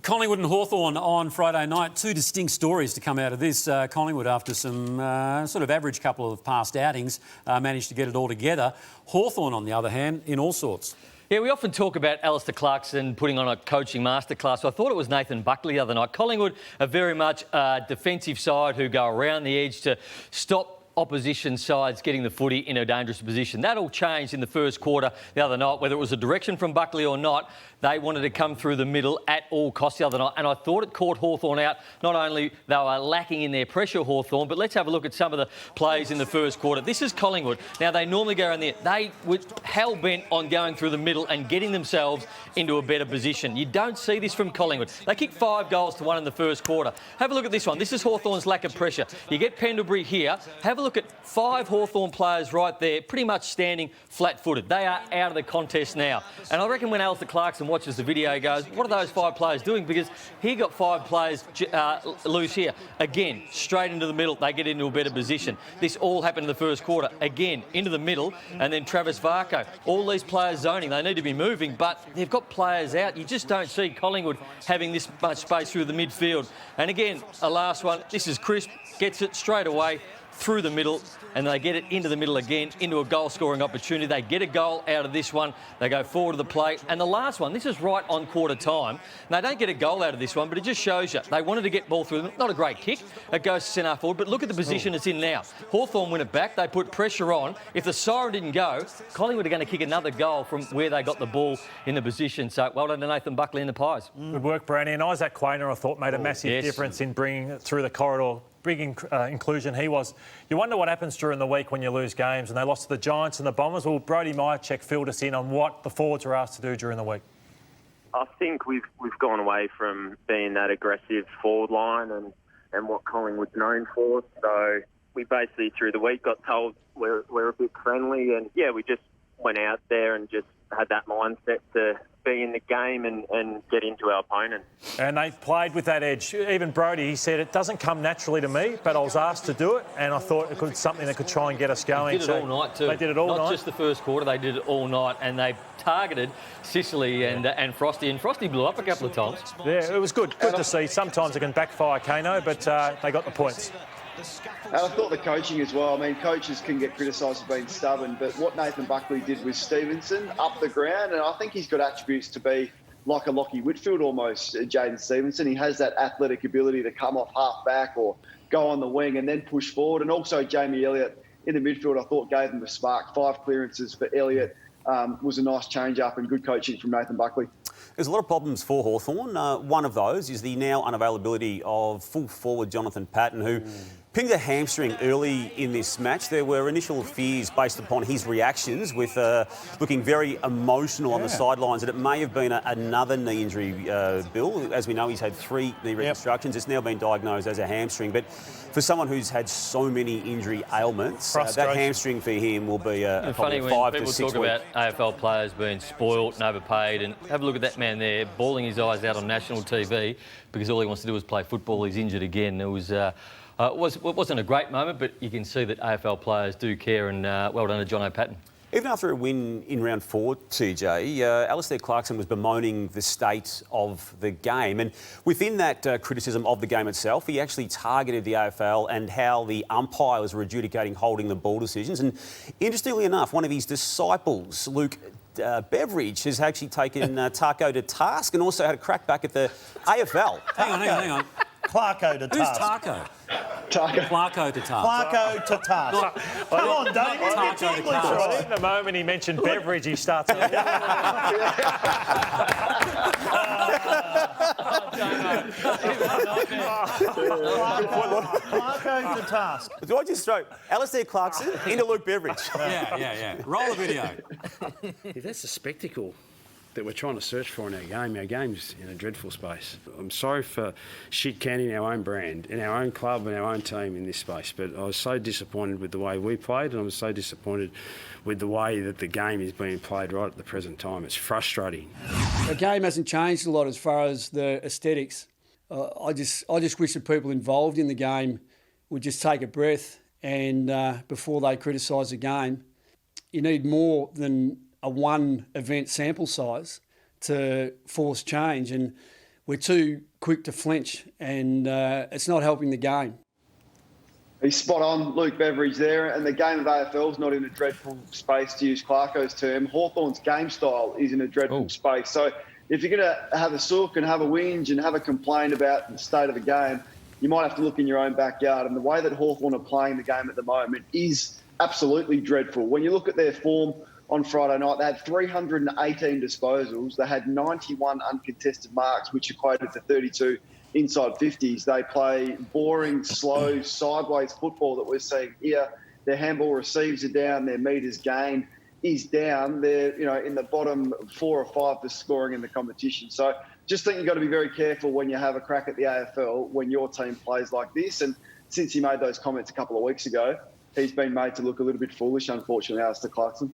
Collingwood and Hawthorn on Friday night. Two distinct stories to come out of this. Collingwood, after some sort of average couple of past outings, managed to get it all together. Hawthorn, on the other hand, in all sorts. Yeah, we often talk about Alastair Clarkson putting on a coaching masterclass. I thought it was Nathan Buckley the other night. Collingwood are very much a defensive side who go around the edge to stop opposition sides getting the footy in a dangerous position. That all changed in the first quarter the other night. Whether it was a direction from Buckley or not, they wanted to come through the middle at all costs the other night, and I thought it caught Hawthorn out. Not only they were lacking in their pressure, Hawthorn, but let's have a look at some of the plays in the first quarter. This is Collingwood. Now, they normally go around there. They were hell-bent on going through the middle and getting themselves into a better position. You don't see this from Collingwood. They kicked 5 goals to 1 in the first quarter. Have a look at this one. This is Hawthorn's lack of pressure. You get Pendlebury here. Have a look at 5 Hawthorn players right there, pretty much standing flat-footed. They are out of the contest now. And I reckon when Alastair Clarkson watches the video, he goes, what are those 5 players doing? Because he got 5 players loose here. Again, straight into the middle, they get into a better position. This all happened in the first quarter. Again, into the middle, and then Travis Varco. All these players zoning, they need to be moving, but they've got players out. You just don't see Collingwood having this much space through the midfield. And again, a last one. This is Crisp, gets it straight away through the middle, and they get it into the middle again, into a goal-scoring opportunity. They get a goal out of this one. They go forward to the plate. And the last one, this is right on quarter time. And they don't get a goal out of this one, but it just shows you. They wanted to get ball through them. Not a great kick. It goes to centre forward, but look at the position it's in now. Hawthorn win it back. They put pressure on. If the siren didn't go, Collingwood are going to kick another goal from where they got the ball in the position. So well done to Nathan Buckley and the Pies. Good work, Brownie. And Isaac Quainer, I thought, made a massive difference in bringing it through the corridor. Big inclusion he was. You wonder what happens during the week when you lose games, and they lost to the Giants and the Bombers. Well, Brodie Myercheck filled us in on what the forwards are asked to do during the week. I think we've gone away from being that aggressive forward line and what Collingwood's known for. So we basically through the week got told we're a bit friendly, and yeah, we just went out there and just had that mindset to be in the game and get into our opponent. And they played with that edge. Even Brodie, he said, it doesn't come naturally to me, but I was asked to do it, and I thought it could be something that could try and get us going. They did it all night too. They did it all night. Not just the first quarter, they did it all night, and they targeted Sicily and Frosty, and Frosty blew up a couple of times. Yeah, it was good. Good to see. Sometimes it can backfire, Kano, but they got the points. And I thought the coaching as well. I mean, coaches can get criticised for being stubborn, but what Nathan Buckley did with Stevenson up the ground, and I think he's got attributes to be like a Lachie Whitfield almost, Jaden Stevenson. He has that athletic ability to come off half back or go on the wing and then push forward. And also Jamie Elliott in the midfield, I thought gave them a spark. 5 clearances for Elliott was a nice change up and good coaching from Nathan Buckley. There's a lot of problems for Hawthorn. One of those is the now unavailability of full forward Jonathan Patton, who pinged a hamstring early in this match. There were initial fears based upon his reactions with looking very emotional on the sidelines that it may have been another knee injury, Bill. As we know, he's had 3 knee reconstructions. It's now been diagnosed as a hamstring. But for someone who's had so many injury ailments, that hamstring for him will be probably a 5 to 6 week. People talk about AFL players being spoilt and overpaid, and have a look at that man there, bawling his eyes out on national TV because all he wants to do is play football. He's injured again. It wasn't a great moment, but you can see that AFL players do care, and well done to Jono Patton. Even after a win in round 4, TJ, Alastair Clarkson was bemoaning the state of the game. And within that criticism of the game itself, he actually targeted the AFL and how the umpires were adjudicating holding the ball decisions. And interestingly enough, one of his disciples, Luke Beveridge, has actually taken Clarko to task and also had a crack back at the AFL. Hang on. Clarko to task. Who's Tarko? Clarko to task. Clarko to task. Come on, David. Clarko to task. Right. In the moment he mentioned Beveridge, he starts... Clarko to task. Do I just throw Alastair Clarkson into Luke Beveridge? Yeah. Roll the video. If that's a spectacle that we're trying to search for in our game's in a dreadful space. I'm sorry for shit-canning our own brand, in our own club and our own team in this space, but I was so disappointed with the way we played, and I was so disappointed with the way that the game is being played right at the present time. It's frustrating. The game hasn't changed a lot as far as the aesthetics. I just wish that people involved in the game would just take a breath and before they criticise the game. You need more than a one event sample size to force change, and we're too quick to flinch, and it's not helping the game. He's spot on, Luke Beveridge there, and the game of AFL is not in a dreadful space, to use Clarko's term. Hawthorn's game style is in a dreadful space. So if you're going to have a sook and have a whinge and have a complaint about the state of the game, you might have to look in your own backyard. And the way that Hawthorn are playing the game at the moment is absolutely dreadful. When you look at their form on Friday night, they had 318 disposals. They had 91 uncontested marks, which equated to 32 inside 50s. They play boring, slow, sideways football that we're seeing here. Their handball receives are down, their metres gained is down. They're, in the bottom 4 or 5 for scoring in the competition. So just think you've got to be very careful when you have a crack at the AFL when your team plays like this. And since he made those comments a couple of weeks ago, he's been made to look a little bit foolish, unfortunately, Alastair Clarkson.